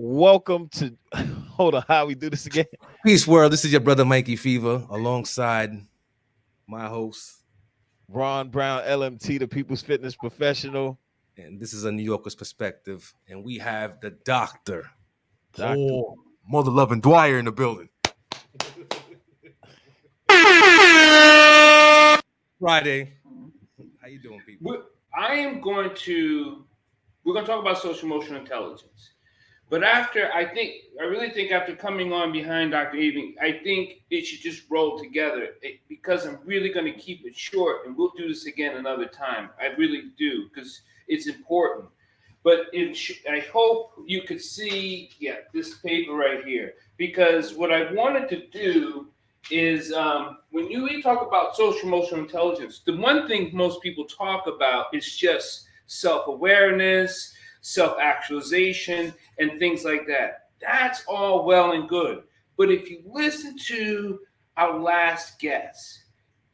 Welcome to hold on, how we do this again? Peace world. This is your brother Mikey Fever alongside my host. Ron Brown, LMT, the People's Fitness Professional. And this is a New Yorker's perspective. And we have the doctor. Dr. Mother loving Dyer in the building. Friday. How you doing, people? We're going to talk about social emotional intelligence. But I really think after coming on behind Dr. Aving, I think it should just roll together because I'm really going to keep it short, and we'll do this again another time. I really do, because it's important. But I hope you could see, this paper right here, because what I wanted to do is when we talk about social emotional intelligence, the one thing most people talk about is just self-awareness, self-actualization, and things like that. That's all well and good. But if you listen to our last guest,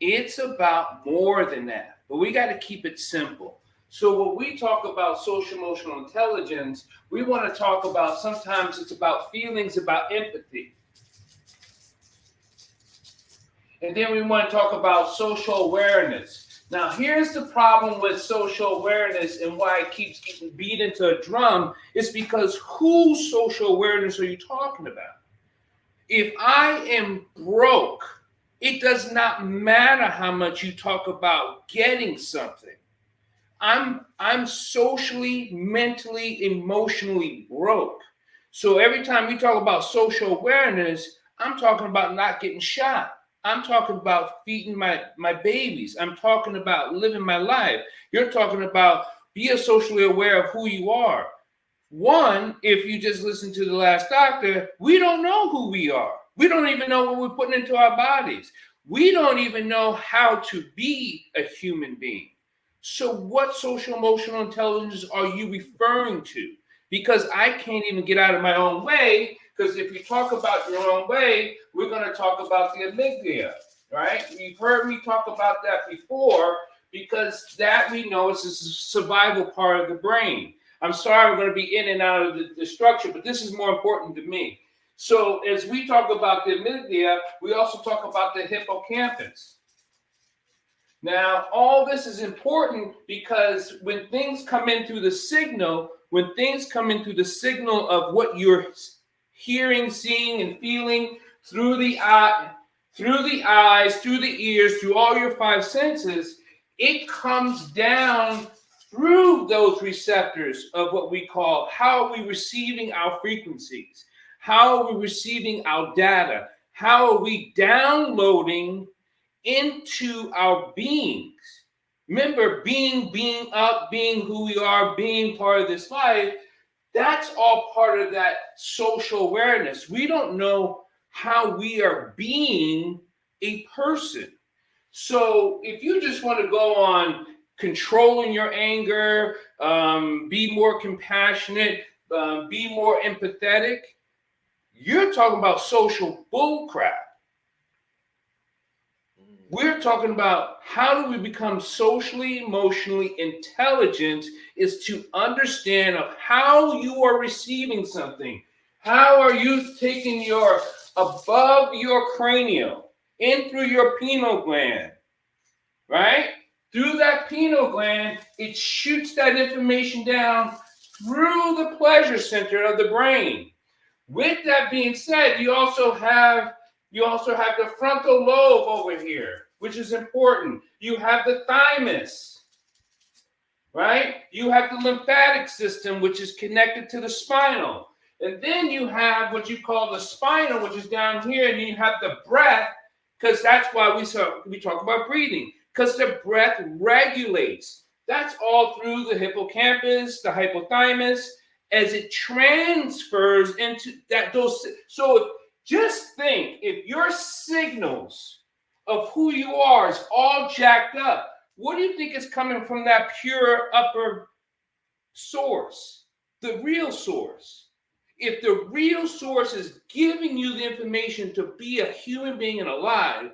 it's about more than that. But we got to keep it simple. So when we talk about social emotional intelligence, we want to talk about, sometimes it's about feelings, about empathy. And then we want to talk about social awareness. Now, here's the problem with social awareness and why it keeps getting beat into a drum. It's because whose social awareness are you talking about? If I am broke, it does not matter how much you talk about getting something. I'm socially, mentally, emotionally broke. So every time we talk about social awareness, I'm talking about not getting shot. I'm talking about feeding my babies. I'm talking about living my life. You're talking about being socially aware of who you are. One, if you just listen to the last doctor, we don't know who we are. We don't even know what we're putting into our bodies. We don't even know how to be a human being. So what social emotional intelligence are you referring to? Because I can't even get out of my own way. Because if you talk about your own way, we're going to talk about the amygdala, right? You've heard me talk about that before, because that we know is a survival part of the brain. I'm sorry, we're going to be in and out of the structure, but this is more important to me. So as we talk about the amygdala, we also talk about the hippocampus. Now, all this is important because when things come in through the signal, of what you're hearing, seeing, and feeling through the eyes, through the ears, through all your five senses, it comes down through those receptors of what we call, how are we receiving our frequencies? How are we receiving our data? How are we downloading into our beings? Remember, being up, being who we are, being part of this life, that's all part of that social awareness. We don't know how we are being a person. So if you just want to go on controlling your anger, be more compassionate, be more empathetic, you're talking about social bullcrap. We're talking about how do we become socially, emotionally intelligent is to understand of how you are receiving something. How are you taking your above your cranial in through your pineal gland, right? Through that pineal gland, it shoots that information down through the pleasure center of the brain. With that being said, you also have the frontal lobe over here, which is important. You have the thymus, right? You have the lymphatic system, which is connected to the spinal. And then you have what you call the spinal, which is down here. And you have the breath, because that's why we talk about breathing, because the breath regulates. That's all through the hippocampus, the hypothalamus, as it transfers into those. So just think, if your signals of who you are is all jacked up, what do you think is coming from that pure upper source, the real source? If the real source is giving you the information to be a human being and alive,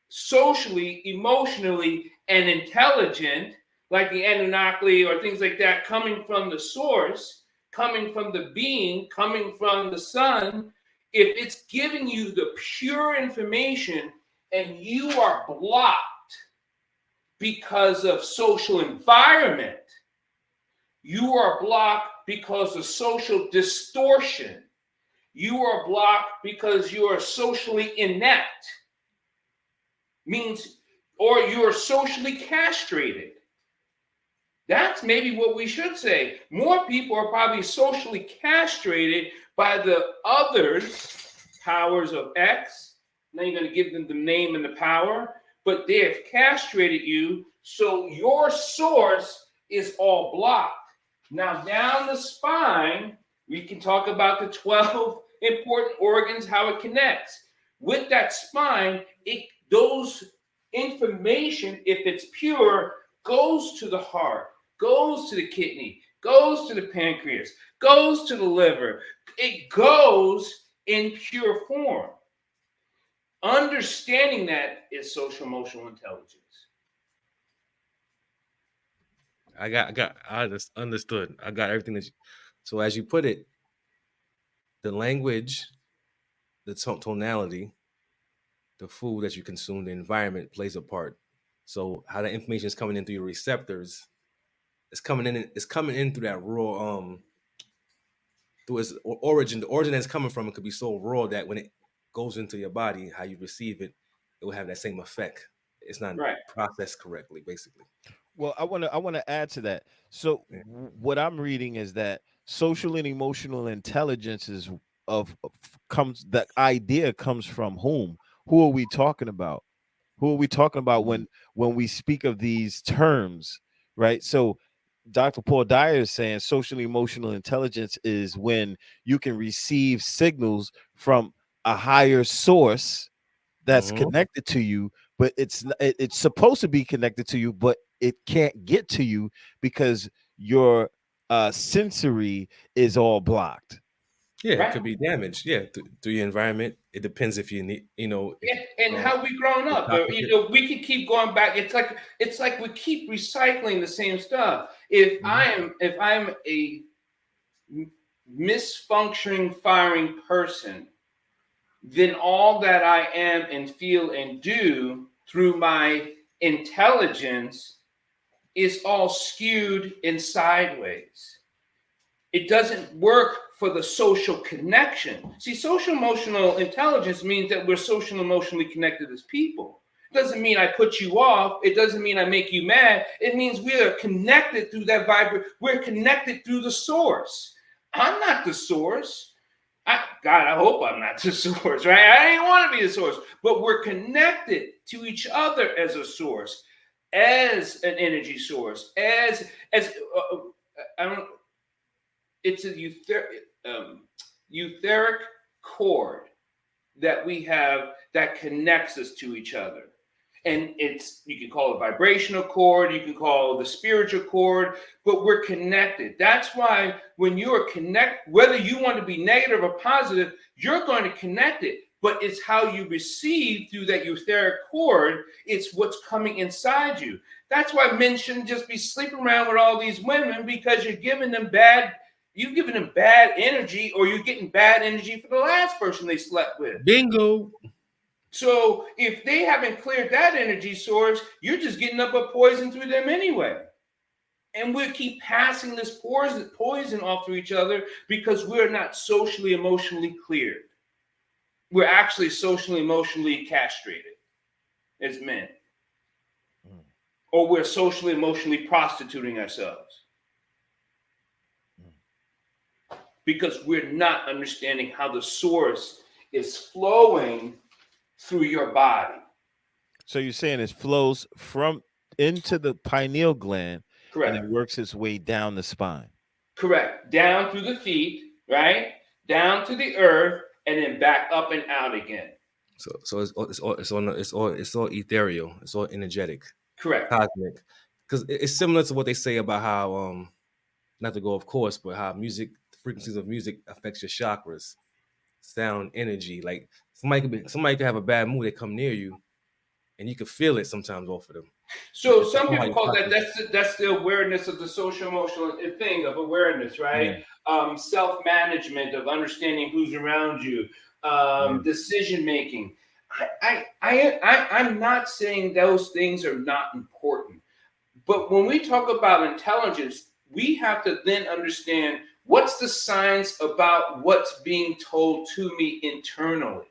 socially, emotionally, and intelligent, like the Anunnaki or things like that, coming from the source, coming from the being, coming from the sun, if it's giving you the pure information and you are blocked because of social environment, you are blocked because of social distortion, you are blocked because you are socially inept, means, or you are socially castrated. That's maybe what we should say. More people are probably socially castrated by the others, powers of X. Now you're going to give them the name and the power, but they have castrated you, so your source is all blocked. Now down the spine, we can talk about the 12 important organs, how it connects. With that spine, those information, if it's pure, goes to the heart, goes to the kidney, goes to the pancreas, goes to the liver. It goes in pure form. Understanding that is social emotional intelligence. I just understood. I got everything that so as you put it, the language, the tonality, the food that you consume, the environment plays a part. So how the information is coming in through your receptors, it's coming in through that raw through its origin. The origin that's coming from it could be so raw that when it goes into your body, how you receive it, it will have that same effect. It's not processed correctly, basically. Well, I want to add to that. So what I'm reading is that social and emotional intelligence is comes that idea comes from whom? Who are we talking about? Who are we talking about when we speak of these terms, right? So Dr. Paul Dyer is saying social emotional intelligence is when you can receive signals from a higher source that's connected to you, but it's supposed to be connected to you, but it can't get to you because your sensory is all blocked. Yeah, it could be damaged. Yeah, through your environment. It depends if you need, And how we grown up. We could keep going back. It's like we keep recycling the same stuff. If I'm a misfunctioning, firing person, then all that I am and feel and do through my intelligence is all skewed and sideways. It doesn't work for the social connection. See, social emotional intelligence means that we're social emotionally connected as people. It doesn't mean I put you off. It doesn't mean I make you mad. It means we are connected through that We're connected through the source. I'm not the source. God, I hope I'm not the source, right? I didn't want to be the source, but we're connected to each other as a source, as an energy source, as I don't. It's a etheric cord that we have that connects us to each other. And you can call it vibrational cord, you can call it the spiritual cord, but we're connected. That's why when you are whether you want to be negative or positive, you're going to connect it. But it's how you receive through that etheric cord. It's what's coming inside you. That's why men shouldn't just be sleeping around with all these women, because you're giving them bad energy, or you're getting bad energy for the last person they slept with. Bingo. So if they haven't cleared that energy source, you're just getting up a poison through them anyway. And we'll keep passing this poison off to each other because we're not socially emotionally cleared. We're actually socially emotionally castrated as men. Or we're socially emotionally prostituting ourselves. Because we're not understanding how the source is flowing through your body. So you're saying it flows from into the pineal gland, correct, and it works its way down the spine. Correct. Down through the feet, right? Down to the earth, and then back up and out again. So it's all ethereal. It's all energetic. Correct. Cosmic. Because it's similar to what they say about how not to go off course, but how music, the frequencies of music affects your chakras, sound, energy. Like somebody could have a bad mood, they come near you, and you could feel it sometimes off of them. So It's some all how people you call that process. that's the awareness of the social emotional thing of awareness, Yeah, right? Self management of understanding who's around you, yeah. decision making. I'm not saying those things are not important, but when we talk about intelligence, we have to then understand what's the science about what's being told to me internally.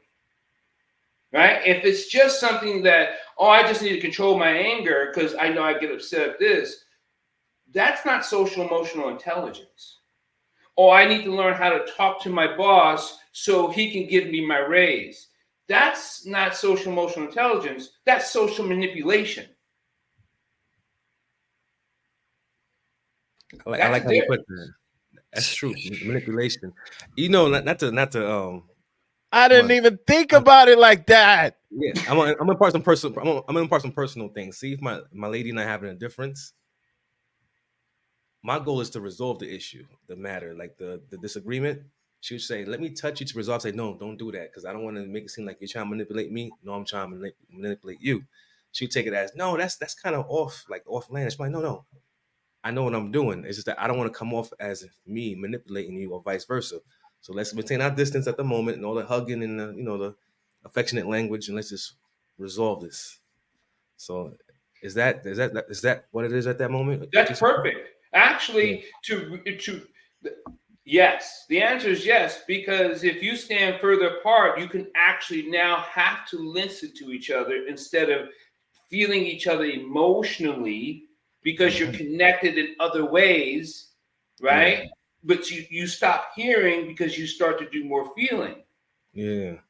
Right? If it's just something that, oh, I just need to control my anger because I know I get upset at this, that's not social emotional intelligence. Oh, I need to learn how to talk to my boss so he can give me my raise. That's not social emotional intelligence. That's social manipulation. I That's like a how you put difference. that. That's true. Manipulation. You know, not to I come didn't on. even think about it like that. Yeah, I'm gonna impart some personal. I'm gonna impart some personal things. See if my lady and I having a difference. My goal is to resolve the issue, the matter, like the disagreement. She would say, "Let me touch you to resolve." Say, "No, don't do that, because I don't want to make it seem like you're trying to manipulate me. No, I'm trying to manipulate you." She'd take it as, "No, that's kind of off, like offland." She's like, "No, no, I know what I'm doing. It's just that I don't want to come off as me manipulating you or vice versa. So let's maintain our distance at the moment and all the hugging and the affectionate language, and let's just resolve this." So is that what it is at that moment? Would you That's say? perfect. Yeah. Actually, to yes, the answer is yes, because if you stand further apart, you can actually now have to listen to each other instead of feeling each other emotionally because you're Mhm. connected in other ways, Yeah. right? But you stop hearing because you start to do more feeling. Yeah.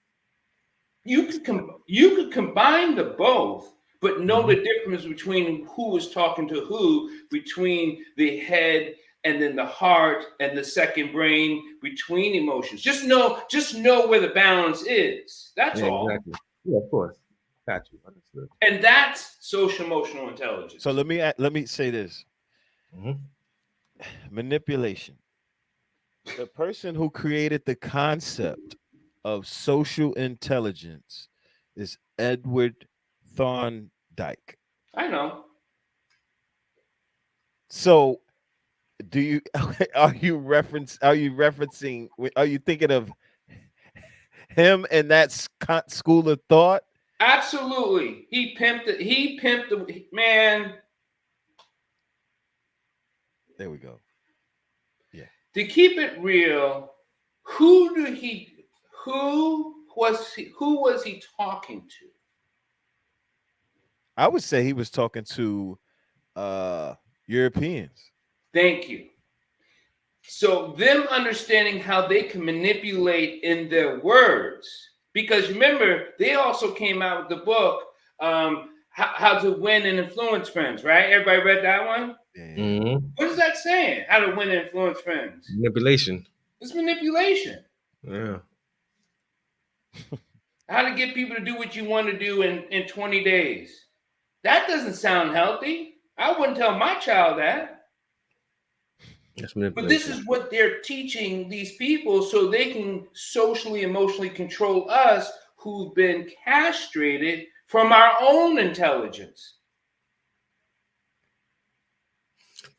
You could combine the both, but know Mhm. the difference between who is talking to who, between the head and then the heart and the second brain, between emotions. Just know where the balance is. That's Yeah. all. Exactly. Yeah. Of course. Got you. Understood. And that's social emotional So intelligence. let me say this: Mhm. manipulation. The person who created the concept of social intelligence is Edward Thorndike. I know. So, do you are you referencing are you thinking of him and that school of thought? Absolutely. He pimped the man. There we go. Yeah. To keep it real, who do he who was he talking to? I would say he was talking to uh Europeans. Thank you. So them understanding how they can manipulate in their words, because remember they also came out with the book, how to win and influence friends, right? Everybody read that one. Yeah. Mhm. What is that saying? How to win and influence friends? Manipulation. It's manipulation. Yeah. How to get people to do what you want to do in 20 days. That doesn't sound healthy. I wouldn't tell my child that. That's But this manipulation. is what they're teaching these people so they can socially, emotionally control us who've been castrated from our own intelligence.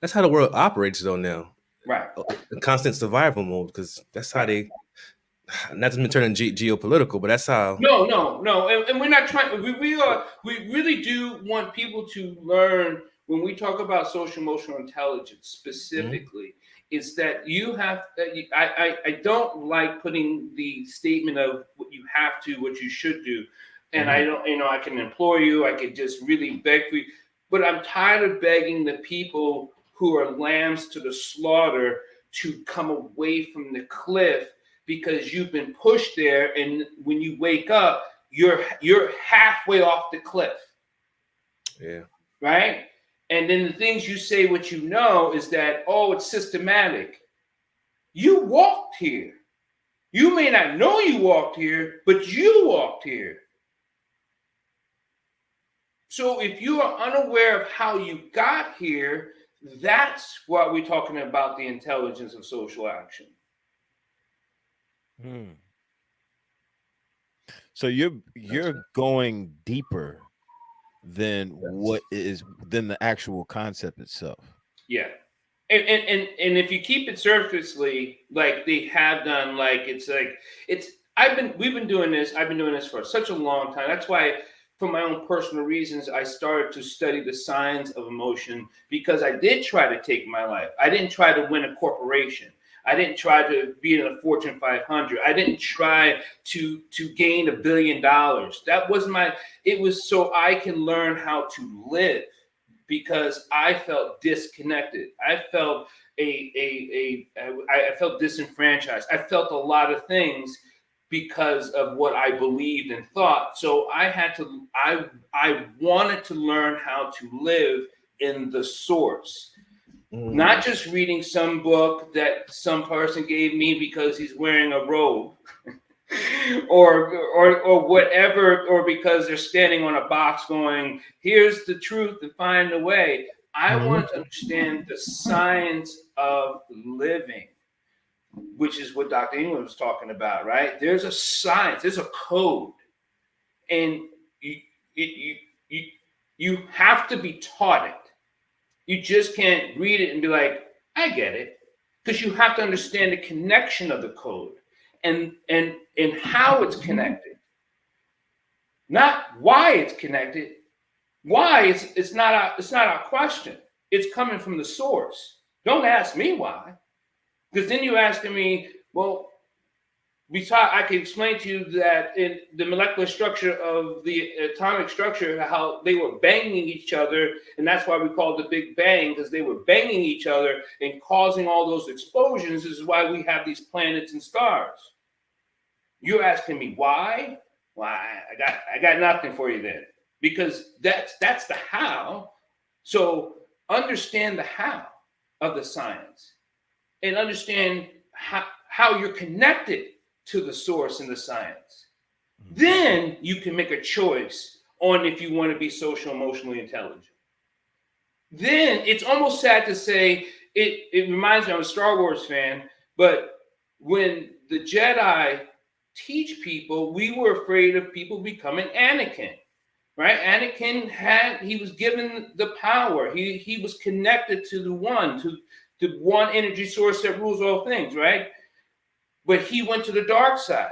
That's how the world operates, though. Now, Right, in constant survival mode, because that's how right. they. Not to turn geopolitical, but that's how. No, no, no, and we're not trying. We really do want people to learn when we talk about social emotional intelligence Mhm. specifically. It's that you have. I don't like putting the statement of what you have to, what you should do, and I Mhm. don't. I can implore you. I could just really beg for you, but I'm tired of begging the people who are lambs to the slaughter to come away from the cliff because you've been pushed there, and when you wake up you're halfway off the cliff, Yeah. right? And then the things you say, what you know is that, oh, it's systematic. You walked here. You may not know you walked here, but you walked here. So if you are unaware of how you got here, that's what we're talking about, the intelligence of social action. Hmm. So you're going deeper than the actual concept itself. Yeah. And if you keep it surfacely, like they have done, like we've been doing this. I've been doing this for such a long time. That's why, for my own personal reasons, I started to study the science of emotion, because I did try to take my life. I didn't try to win a corporation. I didn't try to be in a Fortune 500. I didn't try to gain $1 billion. That was it was so I can learn how to live, because I felt disconnected. I felt I felt disenfranchised. I felt a lot of things because of what I believed and thought. So I wanted to learn how to live in the source. Not just reading some book that some person gave me because he's wearing a robe. or whatever, or because they're standing on a box going, here's the truth and find a way. I want to understand the science of living, which is what Dr. England was talking about, right? There's a science, there's a code, and you have to be taught it. You just can't read it and be like, I get it, because you have to understand the connection of the code and how it's connected, not why it's connected. Why it's not our question. It's coming from the source. Don't ask me why, because then you're asking me, well, besides, I can explain to you that in the molecular structure of the atomic structure, how they were banging each other, and that's why we call it the Big Bang, because they were banging each other and causing all those explosions. This is why we have these planets and stars. You're asking me why? Why? I got nothing for you then, because that's the how. So understand the how of the science, and understand how you're connected to the source and the science. Then you can make a choice on if you want to be social emotionally intelligent. Then it's almost sad to say, it reminds me, I'm a Star Wars fan, but when the Jedi teach people, we were afraid of people becoming Anakin, right? Anakin he was given the power. He was connected to the one energy source that rules all things, right? But he went to the dark side.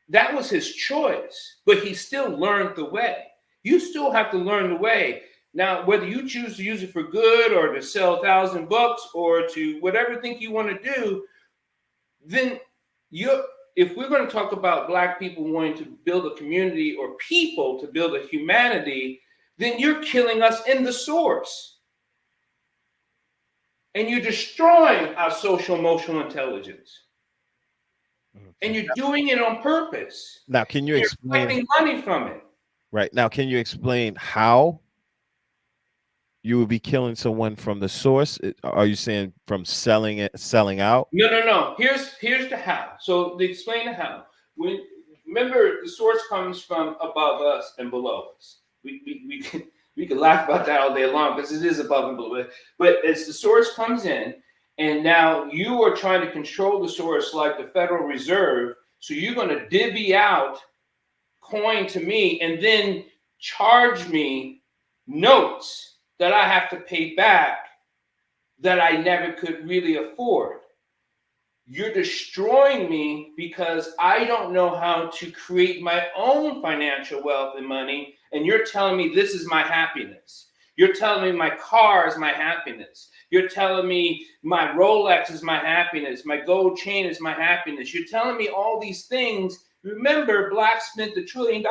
That was his choice, but he still learned the way. You still have to learn the way. Now, whether you choose to use it for good or to sell 1,000 books or to whatever thing you want to do, then if we're going to talk about Black people wanting to build a community, or people to build a humanity, then you're killing us in the source. And you're destroying our social emotional intelligence. And you're doing it on purpose. Now, can you explain? You're making money from it. Right. Now, can you explain how you would be killing someone from the source? Are you saying from selling out? No. Here's the how. So they explain the how. Remember, the source comes from above us and below us. We can laugh about that all day long, because it is above and below. But as the source comes in, and now you are trying to control the source like the Federal Reserve, so you're going to divvy out coin to me and then charge me notes that I have to pay back that I never could really afford. You're destroying me because I don't know how to create my own financial wealth and money, and you're telling me this is my happiness. You're telling me my car is my happiness. You're telling me my Rolex is my happiness. My gold chain is my happiness. You're telling me all these things. Remember, Black spent $1 trillion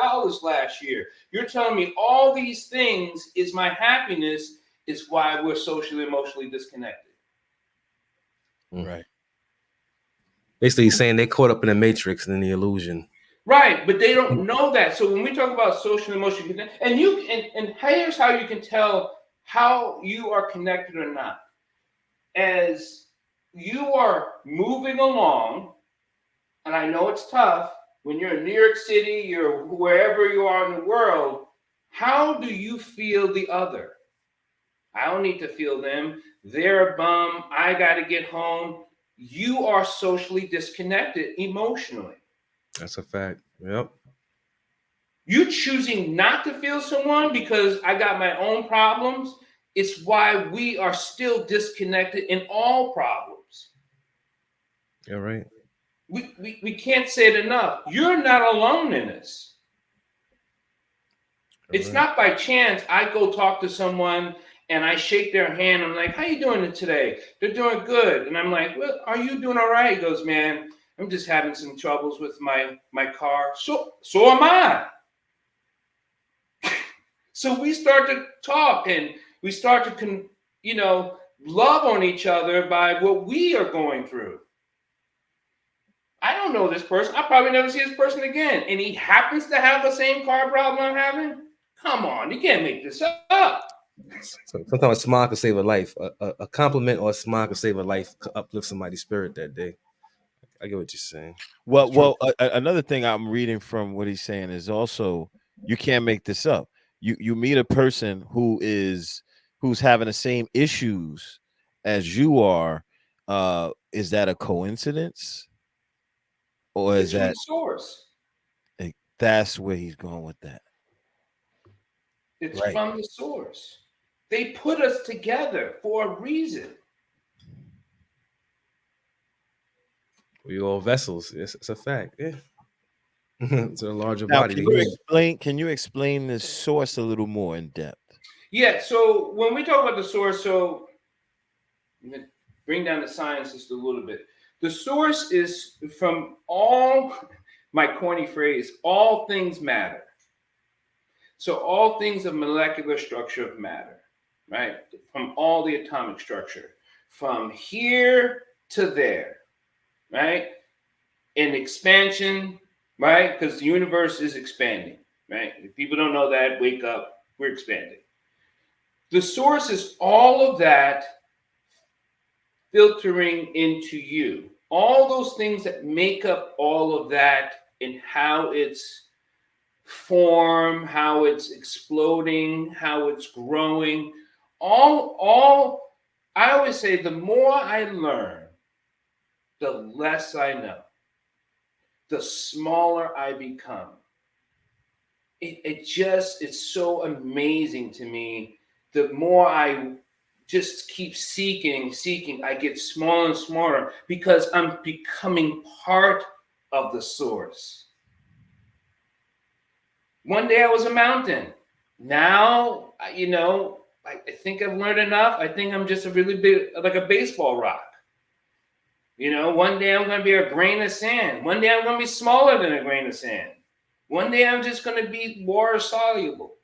last year. You're telling me all these things is my happiness, is why we're socially, emotionally disconnected. Right. Basically, he's saying they caught up in the matrix and in the illusion. Right, but they don't know that. So when we talk about social emotional connection, and here's how you can tell how you are connected or not. As you are moving along, and I know it's tough when you're in New York City, you're wherever you are in the world, how do you feel the other? I don't need to feel them. They're a bum. I got to get home. You are socially disconnected emotionally. That's a fact. Yep. You choosing not to feel someone because I got my own problems. It's why we are still disconnected in all problems. All right. We can't say it enough. You're not alone in this. All It's right. not by chance I go talk to someone and I shake their hand. I'm like, how you doing today? They're doing good. And I'm like, well, are you doing all right? He goes, man, I'm just having some troubles with my car. So am I. So we start to talk and we start to love on each other by what we are going through. I don't know this person. I'll probably never see this person again. And he happens to have the same car problem I'm having. Come on, you can't make this up. So sometimes a smile can save a life. A compliment or a smile can save a life, uplift somebody's spirit that day. I get what you're saying. It's Well, true. another thing I'm reading from what he's saying is also you can't make this up. You meet a person who's having the same issues as you are. Is that a coincidence, or is It's from that the source. that's where he's going with that? It's Right. from the source. They put us together for a reason. We all vessels. It's a fact. Yeah. It's a larger Now, body. The human. can you explain the source a little more in depth? Yeah, so when we talk about the source, so bring down the science just a little bit. The source is from all, my corny phrase, all things matter. So all things of molecular structure of matter, right? From all the atomic structure, from here to there, right? In expansion, right? Because the universe is expanding, right? If people don't know that, wake up, we're expanding. The source is all of that filtering into you. All those things that make up all of that and how it's form, how it's exploding, how it's growing. All I always say the more I learn, the less I know. The smaller I become. It's so amazing to me. The more I just keep seeking, I get smaller and smaller because I'm becoming part of the source. One day I was a mountain. Now, I think I've learned enough. I think I'm just a really big, like a baseball rock. One day I'm going to be a grain of sand. One day I'm going to be smaller than a grain of sand. One day I'm just going to be water soluble.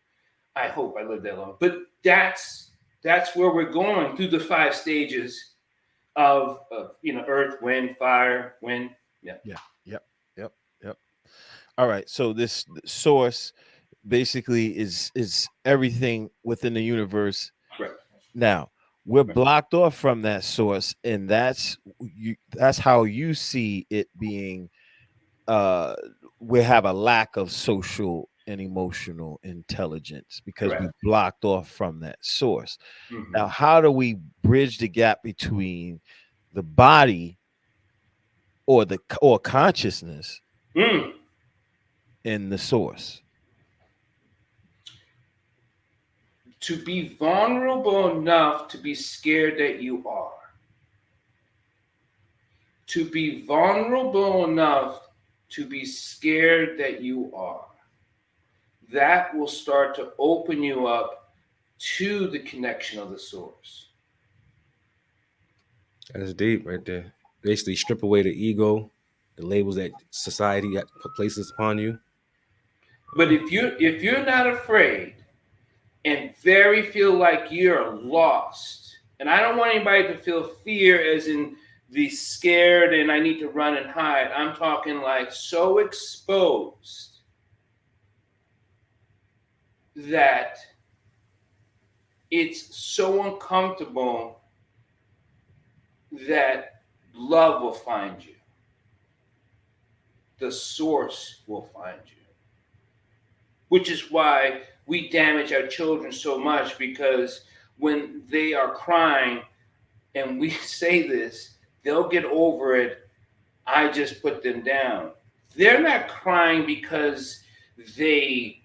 I hope I live that long. But that's where we're going through the 5 stages of earth, wind, fire, wind. Yeah. Yep. All right. So this source basically is everything within the universe. Right. Now, we're blocked off from that source, and that's how you see it being we have a lack of social and emotional intelligence because we Correct. blocked off from that source. Mm-hmm. Now, how do we bridge the gap between the body or consciousness and the source? To be vulnerable enough to be scared that you are. To be vulnerable enough to be scared that you are. That will start to open you up to the connection of the source. That's deep right there. Basically, strip away the ego, the labels that society places upon you. But if you're not afraid and very feel like you're lost, and I don't want anybody to feel fear as in the scared and I need to run and hide. I'm talking like so exposed that it's so uncomfortable that love will find you. The source will find you. Which is why we damage our children so much, because when they are crying and we say this, they'll get over it. I just put them down. They're not crying because they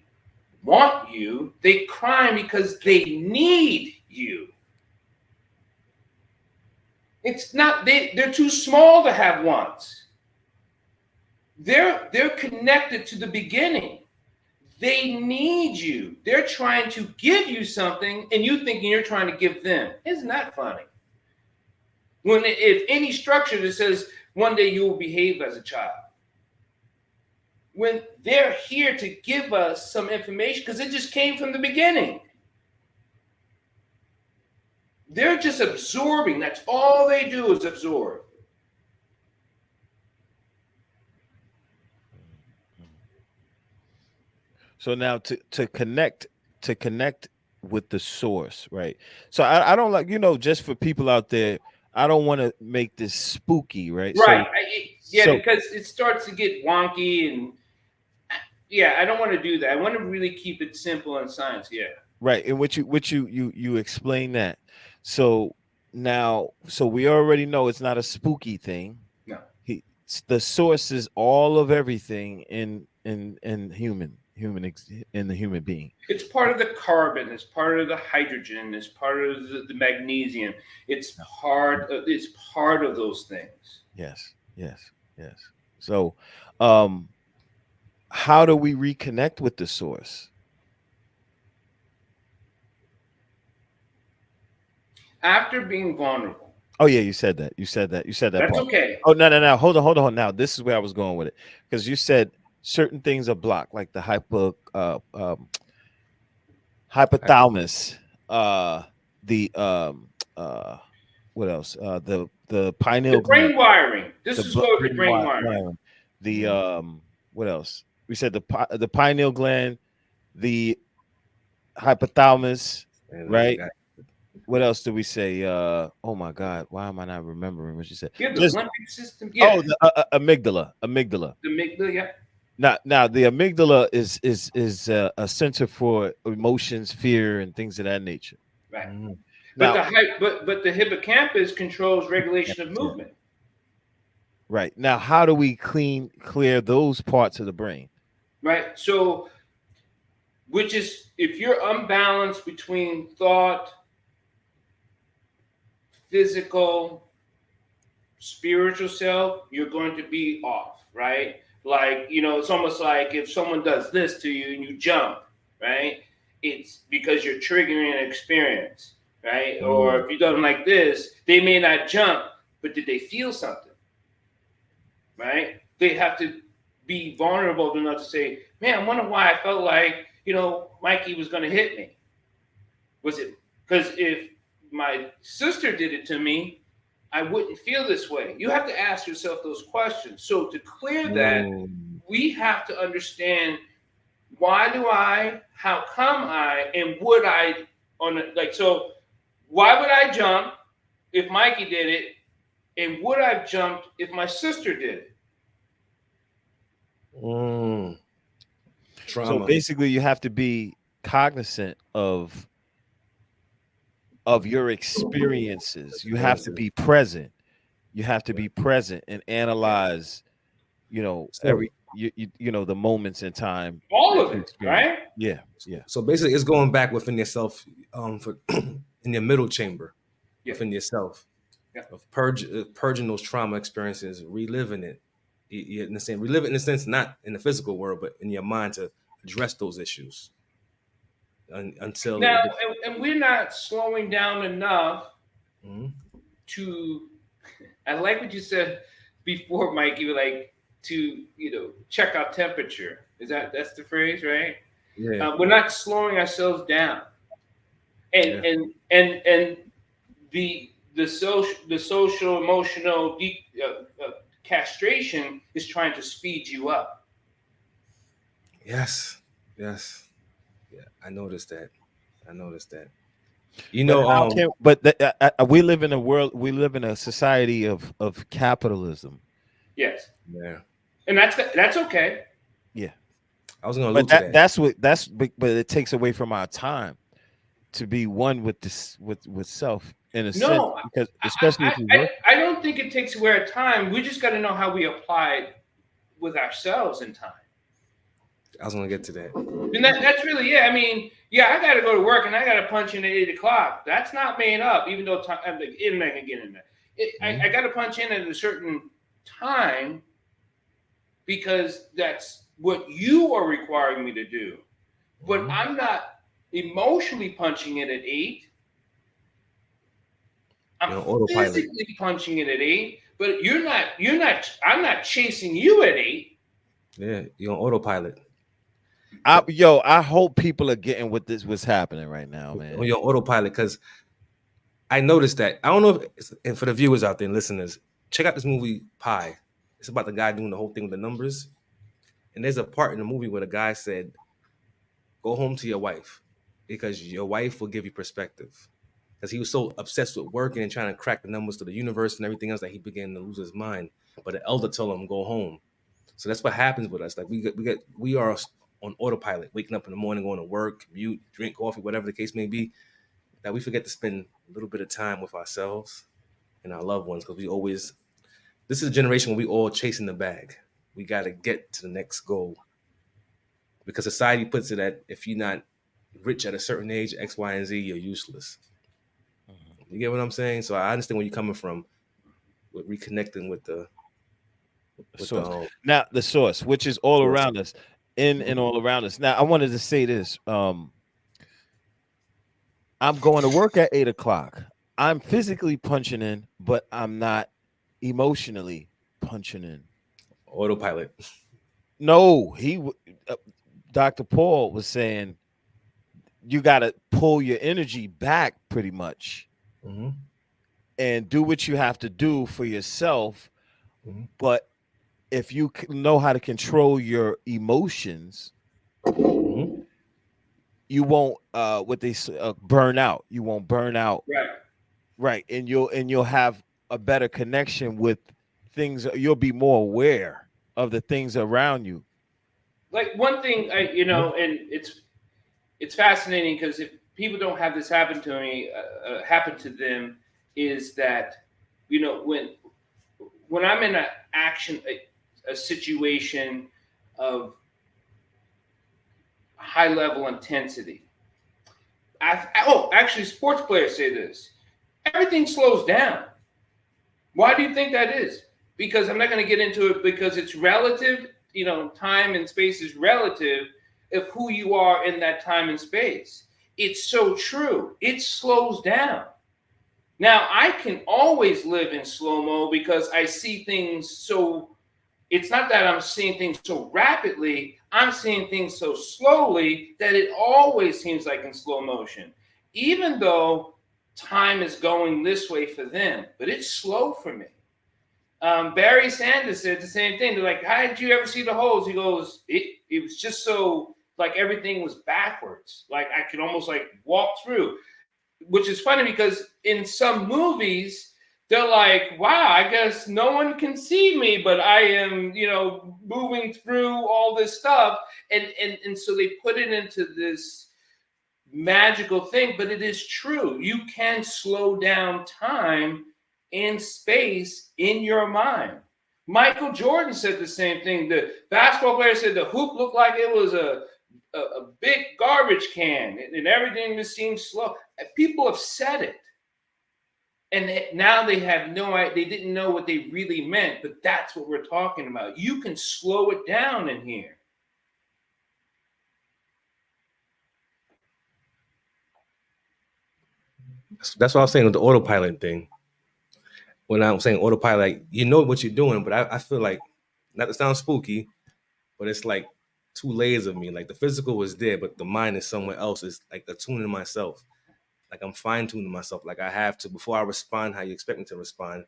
want you. They crime because they need you. It's not they're too small to have wants. They're connected to the beginning. They need you. They're trying to give you something, and you thinking you're trying to give them. Isn't that funny? If any structure that says one day you will behave as a child, when they're here to give us some information, because it just came from the beginning. They're just absorbing. That's all they do is absorb. So now to connect with the source, right? So I don't like, just for people out there, I don't want to make this spooky, right? Right. So because it starts to get wonky, and I don't want to do that. I want to really keep it simple and science. Yeah. Right. And which you explain that. So now, so we already know it's not a spooky thing. No. The source is all of everything in human in the human being. It's part of the carbon. It's part of the hydrogen. It's part of the magnesium. It's part of those things. Yes. So, how do we reconnect with the source? After being vulnerable. Oh yeah, you said that. That's part. Okay. Oh no. Hold on. Now this is where I was going with it, because you said certain things are blocked, like the hypothalamus, what else? The pineal the brain gland. wiring. This is what the brain wiring. The what else? We said the pineal gland, the hypothalamus, right? What else did we say? Oh my God, why am I not remembering what you said? Yeah, the limbic system. Yeah. Oh, the amygdala. The amygdala, yeah. Now the amygdala is a center for emotions, fear, and things of that nature. Right. But the hippocampus controls regulation of movement. Right. Now, how do we clear those parts of the brain? Right. So, which is, if you're unbalanced between thought, physical, spiritual self, you're going to be off, right? Like, it's almost like if someone does this to you and you jump, right? It's because you're triggering an experience, right? Or if you do them like this, they may not jump, but did they feel something, right? They have to be vulnerable enough to say, man, I wonder why I felt like, Mikey was going to hit me. Was it because if my sister did it to me, I wouldn't feel this way? You have to ask yourself those questions. So to clear that, we have to understand, why do I, how come I, and would I, so why would I jump if Mikey did it? And would I have jumped if my sister did it? Trauma. So basically you have to be cognizant of your experiences. You have to be present. You have to be present and analyze, the moments in time. All of it, right? Yeah. So basically, it's going back within yourself, in your middle chamber, within yourself, of purging those trauma experiences, reliving it. You understand? Relive it in a sense, not in the physical world, but in your mind, to address those issues. Until now, and we're not slowing down enough to. I like what you said before, Mike. You were like to check our temperature. That's the phrase, right? Yeah. We're not slowing ourselves down, and the social emotional castration is trying to speed you up. Yes. Yeah, I noticed that. We live in a world. We live in a society of capitalism. Yes. Yeah. And that's okay. Yeah. I was going to allude to that. But it takes away from our time to be one with this with self in a sense, because especially if you work. I don't think it takes away our time. We just got to know how we apply it with ourselves in time. I was gonna get to that. And that's really, yeah. I mean, yeah, I got to go to work and I got to punch in at 8 o'clock. That's not made up, even though I'm like, internet can get in there. I got to punch in at a certain time because that's what you are requiring me to do. But I'm not emotionally punching it at 8. I'm autopilot. physically punching it at 8, but you're not. I'm not chasing you at 8. Yeah, you're on autopilot. I hope people are getting what's happening right now, man. You're on autopilot because I noticed that. I don't know if and for the viewers out there and listeners, check out this movie Pi. It's about the guy doing the whole thing with the numbers. And there's a part in the movie where the guy said, "Go home to your wife because your wife will give you perspective." Because he was so obsessed with working and trying to crack the numbers to the universe and everything else that he began to lose his mind. But the elder told him, "Go home." So that's what happens with us. Like we are on autopilot, waking up in the morning, going to work, commute, drink coffee, whatever the case may be. That we forget to spend a little bit of time with ourselves and our loved ones because we always. This is a generation where we all chasing the bag. We got to get to the next goal because society puts it at if you're not rich at a certain age, X, Y, and Z, you're useless. You get what I'm saying? So I understand where you're coming from with reconnecting with the Source. Now the source, which is all source. around us, and all around us. Now I wanted to say this. I'm going to work at 8 o'clock. I'm physically punching in, but I'm not emotionally punching in. Autopilot. No, Dr. Paul was saying you got to pull your energy back pretty much and do what you have to do for yourself. But if you know how to control your emotions, you won't what they burn out. You won't burn out. Right. And you'll have a better connection with things. You'll be more aware of the things around you. Like one thing, and it's fascinating because if people don't have this happen to me, happen to them, is that when I'm in a situation of high level intensity. Actually, sports players say this. Everything slows down. Why do you think that is? Because I'm not going to get into it because it's relative. Time and space is relative of who you are in that time and space. It's so true. It slows down. Now, I can always live in slow-mo because I see things so. It's not that I'm seeing things so rapidly. I'm seeing things so slowly that it always seems like in slow motion, even though time is going this way for them, but it's slow for me. Barry Sanders said the same thing. They're like, how did you ever see the holes? He goes, it was just so like everything was backwards. Like I could almost like walk through, which is funny because in some movies, they're like, wow, I guess no one can see me, but I am, moving through all this stuff. And so they put it into this magical thing, but it is true. You can slow down time and space in your mind. Michael Jordan said the same thing. The basketball player said the hoop looked like it was a big garbage can and everything just seems slow. People have said it. And now they have no idea. They didn't know what they really meant, but that's what we're talking about. You can slow it down in here. That's what I was saying with the autopilot thing. When I'm saying autopilot, you know what you're doing, but I feel like, not to sound spooky, but it's like two layers of me. Like the physical is there, but the mind is somewhere else. It's like attuning myself. Like I'm fine tuning myself. Like I have to, before I respond how you expect me to respond,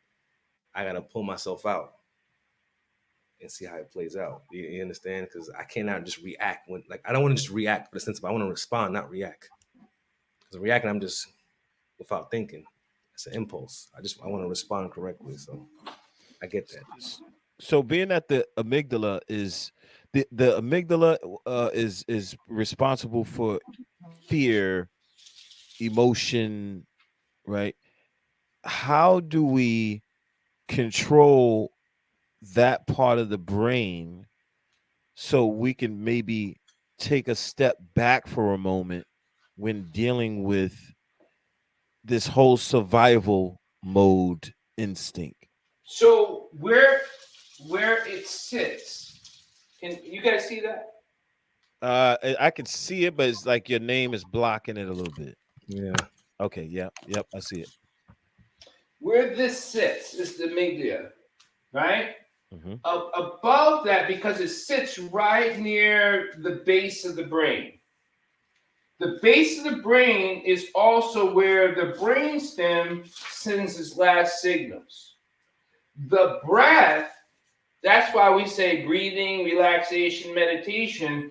I got to pull myself out and see how it plays out. You understand? Because I cannot just react when, like, I don't want to just react for the sense of I want to respond, not react. Because reacting, I'm just without thinking. It's an impulse. I want to respond correctly. So I get that. So being that the amygdala is the amygdala is responsible for fear, emotion, right? How do we control that part of the brain so we can maybe take a step back for a moment when dealing with this whole survival mode instinct. So where it sits, can you guys see that? I can see it, but it's like your name is blocking it a little bit. Yeah. Okay, yep, I see it. Where this sits is the amygdala, right? Hmm. Above that, because it sits right near the base of the brain. The base of the brain is also where the brainstem sends its last signals. The breath, that's why we say breathing, relaxation, meditation,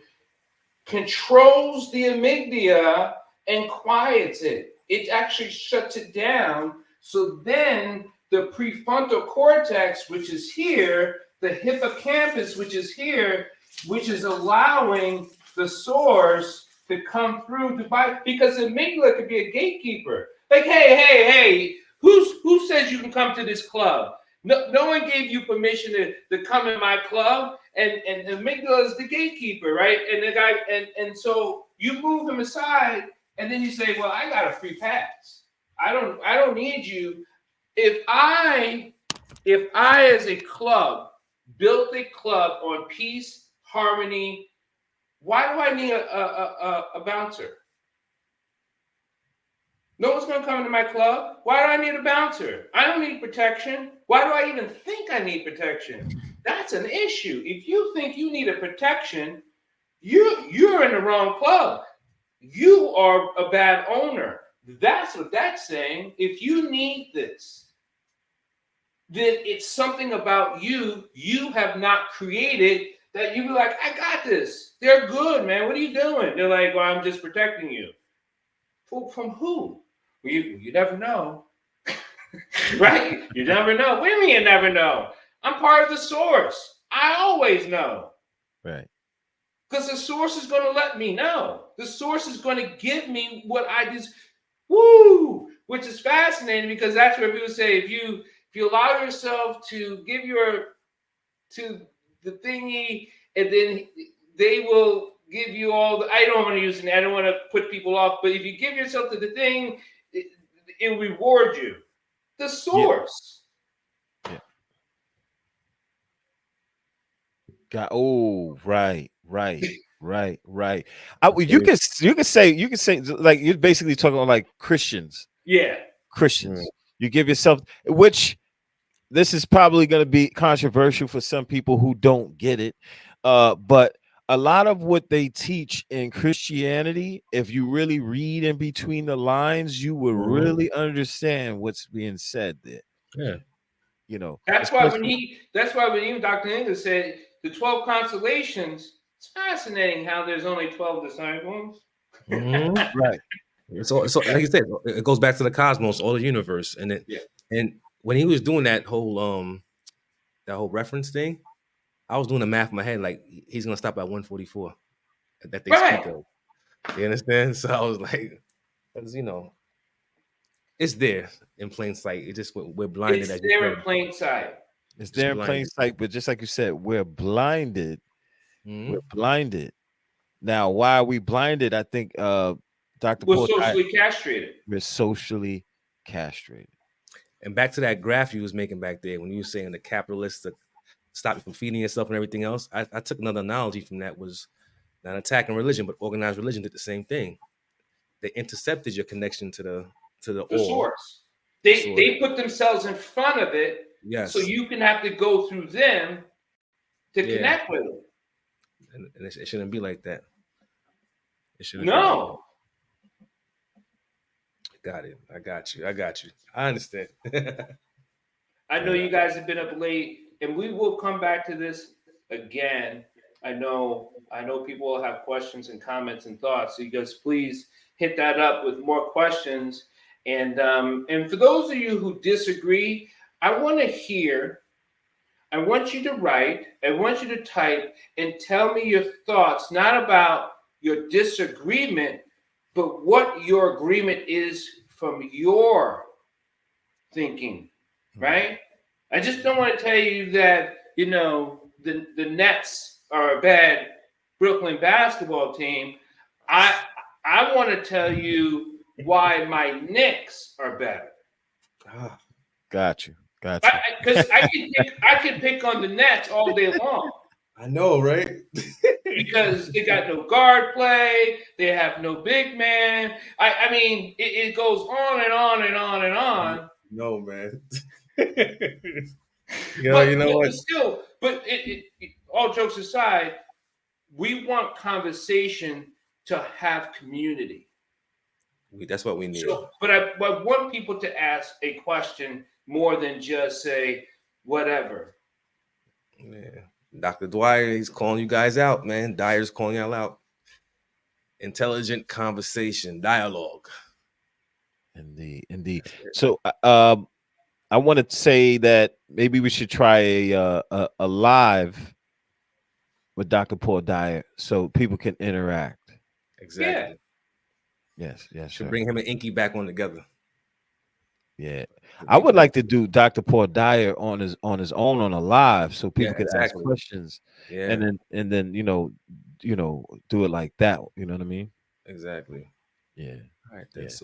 controls the amygdala and quiets it. It actually shuts it down. So then the prefrontal cortex, which is here, the hippocampus, which is here, which is allowing the source to come through to buy, because the amygdala could be a gatekeeper. Like, hey, who says you can come to this club? No one gave you permission to come in my club, and amygdala is the gatekeeper, right? And the guy, and so you move him aside, and then you say, well, I got a free pass. I don't need you. If I as a club built a club on peace, harmony, why do I need a bouncer? No one's going to come into my club. Why do I need a bouncer? I don't need protection. Why do I even think I need protection? That's an issue. If you think you need a protection, you're in the wrong club. You are a bad owner. That's what that's saying. If you need this, then it's something about you have not created that you be like, I got this. They're good, man. What are you doing? They're like, well, I'm just protecting you. From who? Well, you never know. Right? You never know. What do you mean you never know? I'm part of the source. I always know. Right. Because the source is going to let me know. The source is going to give me what I just, woo, which is fascinating, because that's where people say, if you allow yourself to give to the thingy, and then they will give you all the, I don't want to use it, I don't want to put people off, but if you give yourself to the thing, it will reward you. The source. Yeah. Got right. You can say like you're basically talking about like Christians. Yeah. Christians. You give yourself, which this is probably going to be controversial for some people who don't get it. But a lot of what they teach in Christianity, if you really read in between the lines, you will really understand what's being said there. Yeah. You know, That's why especially when even Dr. English said the 12 consolations, it's fascinating how there's only 12 disciples. right. So like you said, it goes back to the cosmos, all the universe, and it Yeah. and when he was doing that whole reference thing, I was doing the math in my head, like he's gonna stop at 144 that they speak Right. of. You understand? So I was like, because it's there in plain sight. It just we're blinded, It's as you there in said, plain sight. It's just there in plain blinded. sight, but just like you said, we're blinded. Hmm. We're blinded. Now, why are we blinded? I think Dr. We're Paul, socially castrated. we're socially castrated. And back to that graph you was making back there when you were saying the capitalists to stop you from feeding yourself and everything else. I took another analogy from that, was not attacking religion, but organized religion did the same thing. They intercepted your connection to the The all, source. the They source. they put themselves in front of it, so Yes. you can have to go through them to Yeah. connect with it. And it shouldn't be like that. It shouldn't be like that. No. Got it. I got you. I understand. I know you guys have been up late, and we will come back to this again. I know people will have questions and comments and thoughts. So you guys please hit that up with more questions. And for those of you who disagree, I want to hear. I want you to write. I want you to type and tell me your thoughts, not about your disagreement, but what your agreement is from your thinking, right? I just don't want to tell you that, the Nets or a bad Brooklyn basketball team, I want to tell you why my Knicks are better. Ah, Got you. Because I can pick on the Nets all day long. I know, right? Because they got no guard play, they have no big man. I mean, it goes on and on and on and on. No, man. But you know what? still, all jokes aside, we want conversation to have community. That's what we need. So, but I want people to ask a question more than just say whatever. Yeah. Dr. Dyer, he's calling you guys out, man. Dyer's calling y'all out. Intelligent conversation, dialogue. Indeed. So, I want to say that maybe we should try a live with Dr. Paul Dyer so people can interact. Exactly. Yes, Should sir. bring him and Inky back on together. Yeah, I would like to do Dr. Paul Dyer on his own on a live so people can ask questions. Yeah, and then do it like that. You know what I mean? exactly. Yeah. All right, then. Yeah. So